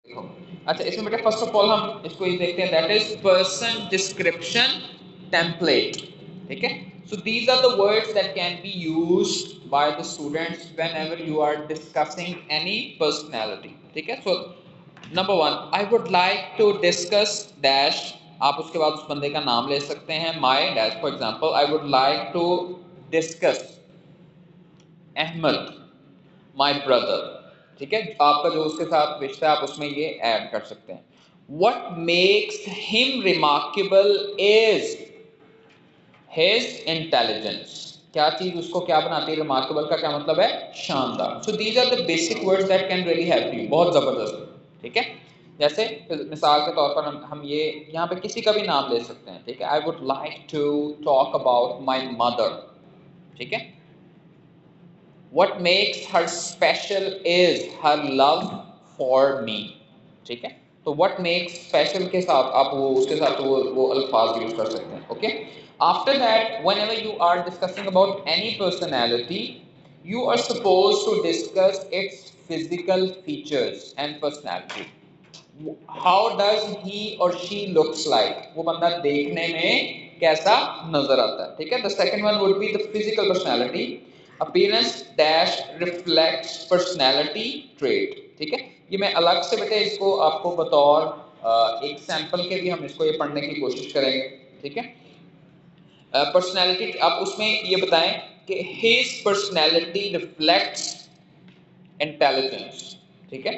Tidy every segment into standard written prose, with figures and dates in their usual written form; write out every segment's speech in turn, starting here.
अच्छा, इसमें बेटा फर्स्ट ऑफ ऑल हम इसको ये देखते हैं, that is person description template. ठीक है, so these are the words that can be used by the students whenever you are discussing any personality. ठीक है, so number one, I would like to discuss dash, आप उसके बाद उस बंदे का नाम ले सकते हैं, my dash, for example I would like to discuss Ahmed my brother. ठीक है, आपका जो उसके साथ रिश्ता है आप उसमें ये ऐड कर सकते हैं। What makes him remarkable is his intelligence. क्या चीज उसको क्या बनाती है, रिमार्केबल का क्या मतलब है, शानदार। So these are the basic words that can really help you, बहुत जबरदस्त। ठीक है, जैसे मिसाल के तौर पर हम ये यहाँ पे किसी का भी नाम ले सकते हैं। ठीक है, I would like to talk about my mother. ठीक है, what makes her special is her love for me। ठीक है, तो what makes special के साथ आप वो उसके साथ वो अल्फाज यूज कर सकते हैं। Okay, after that whenever you are discussing about any personality, you are supposed to discuss its physical features and personality। How does he और शी लुक्स लाइक, वो बंदा देखने में कैसा नजर आता है। ठीक है, the second one would be the physical personality, appearance dash reflects personality trait. ठीक है, ये मैं अलग से बेटे इसको आपको बतौर एक सैंपल के भी हम इसको ये पढ़ने की कोशिश करेंगे। ठीक है, पर्सनालिटी आप उसमें ये बताएं कि हिज पर्सनालिटी रिफ्लेक्ट्स इंटेलिजेंस। ठीक है,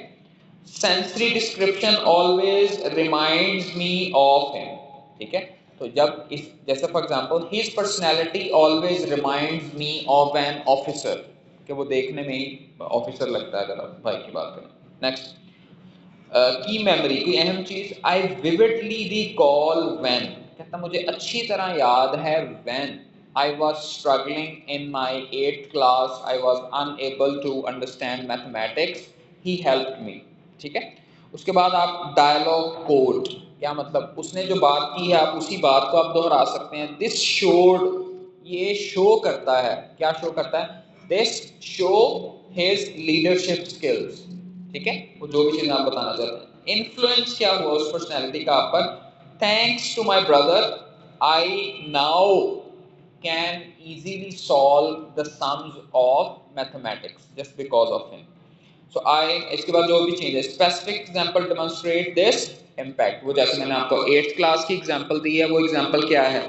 sensory description always reminds me of him. ठीक है, तो जब इस जैसे for example his personality always reminds me of an officer, कि वो देखने में ही ऑफिसर लगता है अगर आप भाई की बात करें। नेक्स्ट, की मेमोरी, कोई अहम चीज, आई विविडली रिकॉल व्हेन, कहता मुझे अच्छी तरह याद है, when I was struggling in my 8th class, I was unable to understand mathematics, he helped me। ठीक है, उसके बाद आप डायलॉग कोट, क्या मतलब उसने जो बात की है आप उसी बात को आप दोहरा सकते हैं। दिस शोड, ये शो करता है, क्या शो करता है, this show his leadership skills. ठीक है, वो जो भी चीज़ आप बताना चाहते हैं। इन्फ्लुएंस क्या हुआ उस पर्सनैलिटी का आप पर, thanks to my brother I now can easily solve the sums of mathematics just because of him। so I, इसके बाद जो भी चीज़ है, specific example demonstrate this impact, वो जैसे मैंने आपको 8th क्लास की एग्जांपल दी है, वो एग्जांपल क्या है,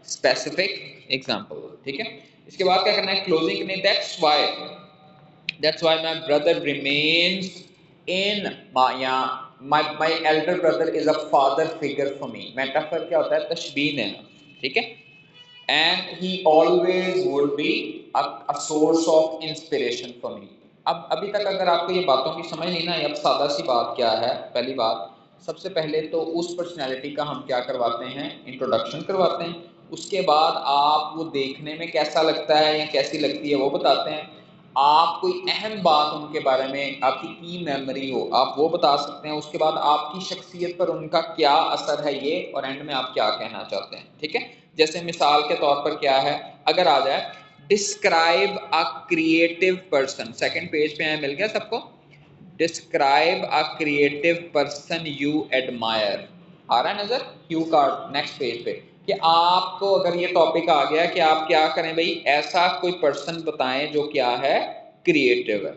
स्पेसिफिक एग्जांपल। ठीक है, इसके बाद क्या करना है, क्लोजिंग करनी, that's why my brother remains in my elder brother is a father figure for me। Metaphor क्या होता है, तशबीह है। ठीक है, and he always would be a source of inspiration for me। अब अभी तक अगर आपको ये बातों की समझ नहीं ना आई, अब सादा सी बात क्या है, पहली बात सबसे पहले तो उस पर्सनैलिटी का हम क्या करवाते हैं, इंट्रोडक्शन करवाते हैं। उसके बाद आप वो देखने में कैसा लगता है या कैसी लगती है वो बताते हैं। आप कोई अहम बात उनके बारे में, आपकी की मेमोरी हो, आप वो बता सकते हैं। उसके बाद आपकी शख्सियत पर उनका क्या असर है ये, और एंड में आप क्या कहना चाहते हैं। ठीक है, जैसे मिसाल के तौर पर क्या है, अगर आ जाए describe a creative person, second page पे है, मिल गया सबको, describe a creative person you admire, आ रहा है नजर, क्यू कार्ड नेक्स्ट पेज पे, कि आपको अगर ये टॉपिक आ गया कि आप क्या करें भाई, ऐसा कोई पर्सन बताएं जो क्या है, क्रिएटिव है।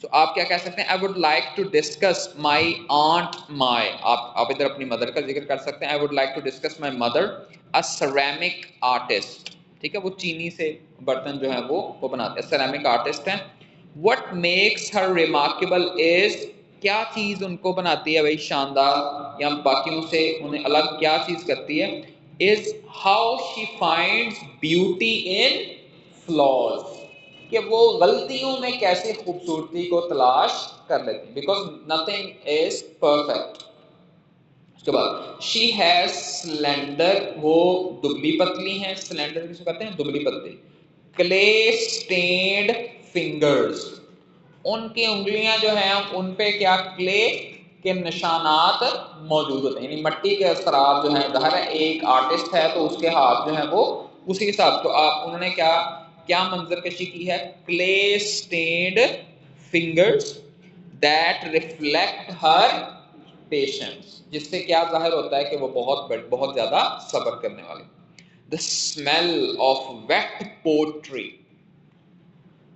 तो आप क्या कह सकते हैं, I would like to discuss my aunt Mai, आप इधर अपनी मदर का जिक्र कर सकते हैं, I would like to discuss my mother a ceramic artist. ठीक है, वो चीनी से बर्तन जो है वो बनाते हैं, सेरेमिक आर्टिस्ट हैं। What makes her remarkable is, क्या चीज़ उनको बनाती है भाई शानदार या बाकियों से उन्हें अलग क्या चीज़ करती है, is how she finds beauty in flaws, कि वो गलतियों में कैसे खूबसूरती को तलाश कर लेती, बिकॉज नथिंग इज परफेक्ट। उसके बाद शी हैज स्लेंडर, वो दुबली पतली हैं, स्लेंडर किसको कहते हैं, दुबली पतली। क्ले स्टेन्ड फिंगर्स, उनकी उंगलियां जो हैं उन पे क्या, क्ले के निशानात मौजूद होते हैं, यानी मिट्टी के असरात जो हैं, ज़ाहिर है एक आर्टिस्ट है तो उसके हाथ जो है वो उसी हिसाब, तो आप उन्होंने क्या क्या मंजर कशी की है, clay stained fingers that reflect her patience, जिससे क्या जाहिर होता है कि वो बहुत ज़्यादा सब्र करने वाले। The smell of wet pottery,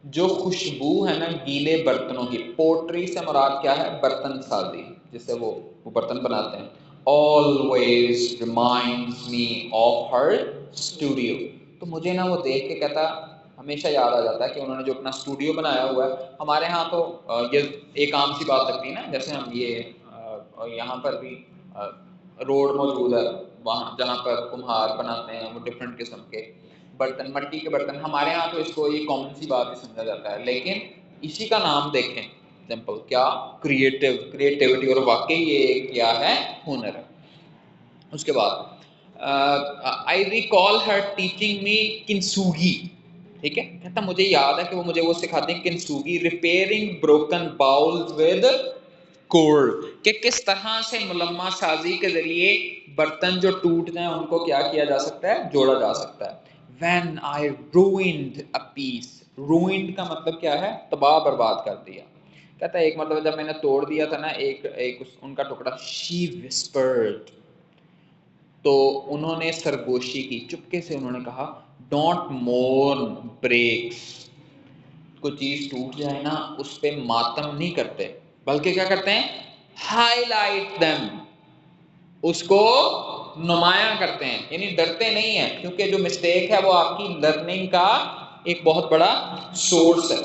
जो खुशबू है ना गीले बर्तनों की, पोट्री से मुराद क्या है, बर्तन साजी, जिससे वो बर्तन बनाते हैं। Always reminds me of her studio, तो मुझे ना वो देख के कहता हमेशा याद आ जाता है कि उन्होंने जो अपना स्टूडियो बनाया हुआ है। हमारे यहाँ तो ये एक आम सी बात लगती है ना, जैसे हम ये यहाँ पर भी रोड मौजूद है, वहाँ जहाँ पर कुम्हार बनाते हैं वो डिफरेंट किस्म के बर्तन, मट्टी के बर्तन, हमारे यहाँ तो इसको ये कॉमन सी बात ही समझा जाता है, लेकिन इसी का नाम देखें सिंपल, क्या, क्रिएटिविटी, और वाकई ये क्या है, हुनर है। उसके बाद I recall her teaching me किंसुगी, ठीक है, कहता मुझे याद है कि वो मुझे वो सिखाती हैं kintsugi, repairing broken bowls with gold, कि किस तरह से मुलम्मा साजी के जरिए बर्तन जो टूट जाए उनको क्या किया जा सकता है, जोड़ा जा सकता है। When I ruined a piece, ruined का मतलब क्या है, तबाह बर्बाद कर दिया। कहता है एक मतलब जब मैंने तोड़ दिया था ना एक उनका टुकड़ा, she whispered, तो उन्होंने सरगोशी की, चुपके से उन्होंने कहा, डोंट मोर्न ब्रेक्स, कोई चीज टूट जाए ना उस पे मातम नहीं करते, बल्कि क्या करते हैं, हाईलाइट देम, उसको नुमाया करते हैं, यानी डरते नहीं है, क्योंकि जो मिस्टेक है वो आपकी लर्निंग का एक बहुत बड़ा सोर्स है।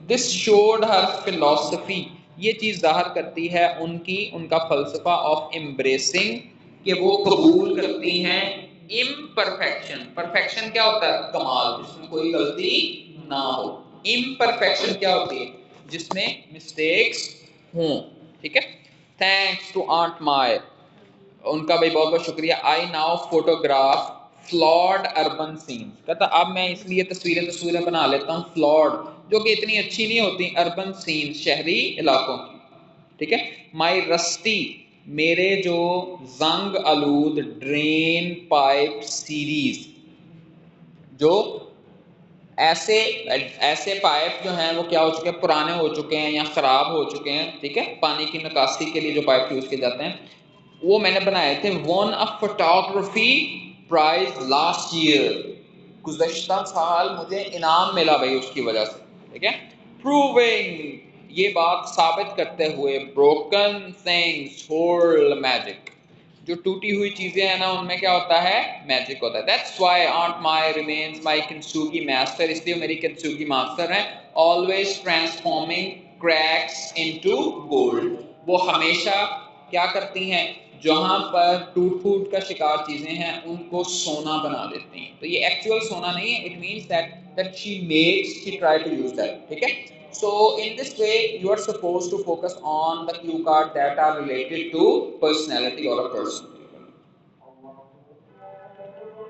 दिस शोड हर फिलॉसफी, ये चीज जाहिर करती है उनका फलसफा ऑफ एम्ब्रेसिंग, कि वो कबूल करती हैं इम्परफेक्शन। परफेक्शन क्या होता है, कमाल, जिसमें कोई गलती ना हो। इम्परफेक्शन क्या होती है, जिसमें मिस्टेक्स हों, ठीक है। थैंक्स टू आंट माय, उनका भी बहुत बहुत शुक्रिया। I now photograph flawed urban scene, कहता अब मैं इसलिए तस्वीरें बना लेता हूँ फ्लॉड, जो कि इतनी अच्छी नहीं होती, अर्बन सीन, शहरी इलाकों की, ठीक है। माई रस्टी, मेरे जो जंग आलूद ड्रेन पाइप सीरीज, जो ऐसे ऐसे पाइप जो हैं वो क्या हो चुके हैं, पुराने हो चुके हैं या खराब हो चुके हैं, ठीक है, पानी की निकासी के लिए जो पाइप यूज किए जाते हैं, वो मैंने बनाए थे। Won a photography prize last year, गुज़श्ता साल मुझे इनाम मिला भाई उसकी वजह से, ठीक है। प्रूविंग, ये बात साबित करते हुए, ब्रोकन थिंग्स होल्ड मैजिक, जो टूटी हुई चीजें हैं ना उनमें क्या होता है, मैजिक होता है। That's why aunt Mai remains my kintsugi master, इसलिए मेरी किंसुगी मास्टर है, always transforming cracks into gold, वो हमेशा क्या करती हैं, जहां पर टूट फूट का शिकार चीजें हैं उनको सोना बना देती हैं। तो ये एक्चुअल सोना नहीं है, it means that she try to use that, ठीक है। So in this way you are supposed to focus on the cue card that are related to personality or a person.